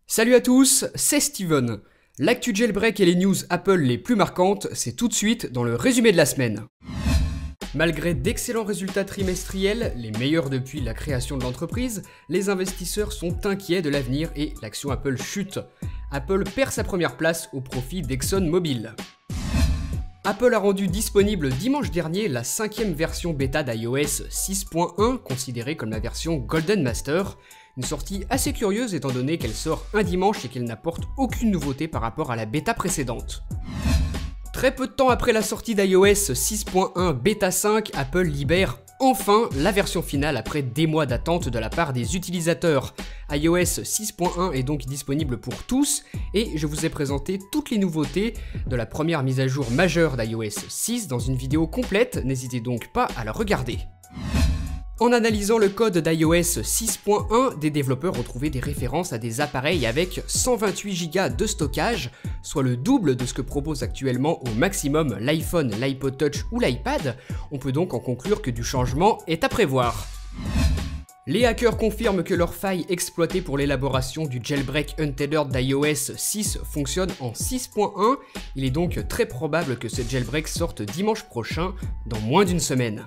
Salut à tous, c'est Steven. L'actu jailbreak et les news Apple les plus marquantes, c'est tout de suite dans le résumé de la semaine. Malgré d'excellents résultats trimestriels, les meilleurs depuis la création de l'entreprise, les investisseurs sont inquiets de l'avenir et l'action Apple chute. Apple perd sa première place au profit d'ExxonMobil. Apple a rendu disponible dimanche dernier la 5e version bêta d'iOS 6.1, considérée comme la version Golden Master. Une sortie assez curieuse étant donné qu'elle sort un dimanche et qu'elle n'apporte aucune nouveauté par rapport à la bêta précédente. Très peu de temps après la sortie d'iOS 6.1 Beta 5, Apple libère enfin la version finale après des mois d'attente de la part des utilisateurs. iOS 6.1 est donc disponible pour tous et je vous ai présenté toutes les nouveautés de la première mise à jour majeure d'iOS 6 dans une vidéo complète, n'hésitez donc pas à la regarder. En analysant le code d'iOS 6.1, des développeurs ont trouvé des références à des appareils avec 128 Go de stockage, soit le double de ce que propose actuellement au maximum l'iPhone, l'iPod Touch ou l'iPad. On peut donc en conclure que du changement est à prévoir. Les hackers confirment que leur faille exploitée pour l'élaboration du jailbreak untethered d'iOS 6 fonctionne en 6.1. Il est donc très probable que ce jailbreak sorte dimanche prochain, dans moins d'une semaine.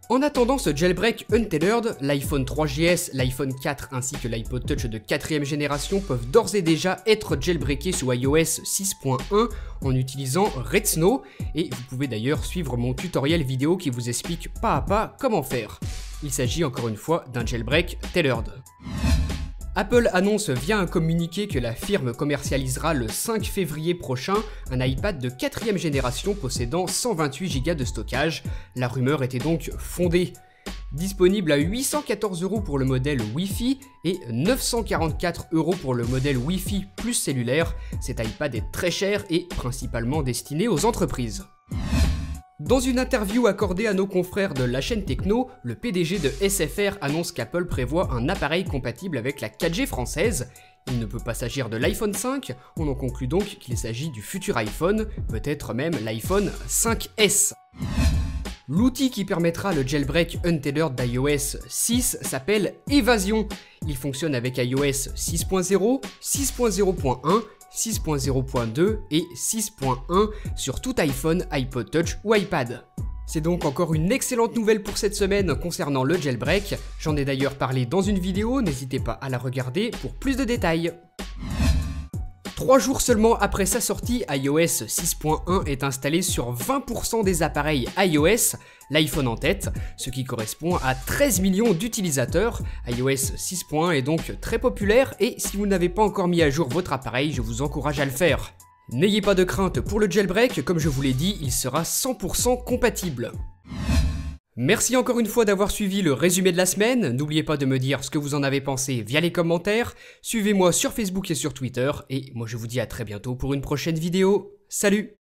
En attendant ce jailbreak untethered, l'iPhone 3GS, l'iPhone 4 ainsi que l'iPod Touch de 4ème génération peuvent d'ores et déjà être jailbreakés sous iOS 6.1 en utilisant Redsn et vous pouvez d'ailleurs suivre mon tutoriel vidéo qui vous explique pas à pas comment faire. Il s'agit encore une fois d'un jailbreak tethered. Apple annonce via un communiqué que la firme commercialisera le 5 février prochain un iPad de 4ème génération possédant 128 Go de stockage. La rumeur était donc fondée. Disponible à 814 € pour le modèle Wi-Fi et 944 € pour le modèle Wi-Fi plus cellulaire, cet iPad est très cher et principalement destiné aux entreprises. Dans une interview accordée à nos confrères de la chaîne Techno, le PDG de SFR annonce qu'Apple prévoit un appareil compatible avec la 4G française. Il ne peut pas s'agir de l'iPhone 5, on en conclut donc qu'il s'agit du futur iPhone, peut-être même l'iPhone 5S. L'outil qui permettra le jailbreak untethered d'iOS 6 s'appelle Evasion. Il fonctionne avec iOS 6.0, 6.0.1, 6.0.2 et 6.1 sur tout iPhone, iPod Touch ou iPad. C'est donc encore une excellente nouvelle pour cette semaine concernant le jailbreak, j'en ai d'ailleurs parlé dans une vidéo, n'hésitez pas à la regarder pour plus de détails. 3 jours seulement après sa sortie, iOS 6.1 est installé sur 20% des appareils iOS, l'iPhone en tête, ce qui correspond à 13 millions d'utilisateurs. iOS 6.1 est donc très populaire et si vous n'avez pas encore mis à jour votre appareil, je vous encourage à le faire. N'ayez pas de crainte pour le jailbreak, comme je vous l'ai dit, il sera 100% compatible. Merci encore une fois d'avoir suivi le résumé de la semaine, n'oubliez pas de me dire ce que vous en avez pensé via les commentaires, suivez-moi sur Facebook et sur Twitter, et moi je vous dis à très bientôt pour une prochaine vidéo, salut!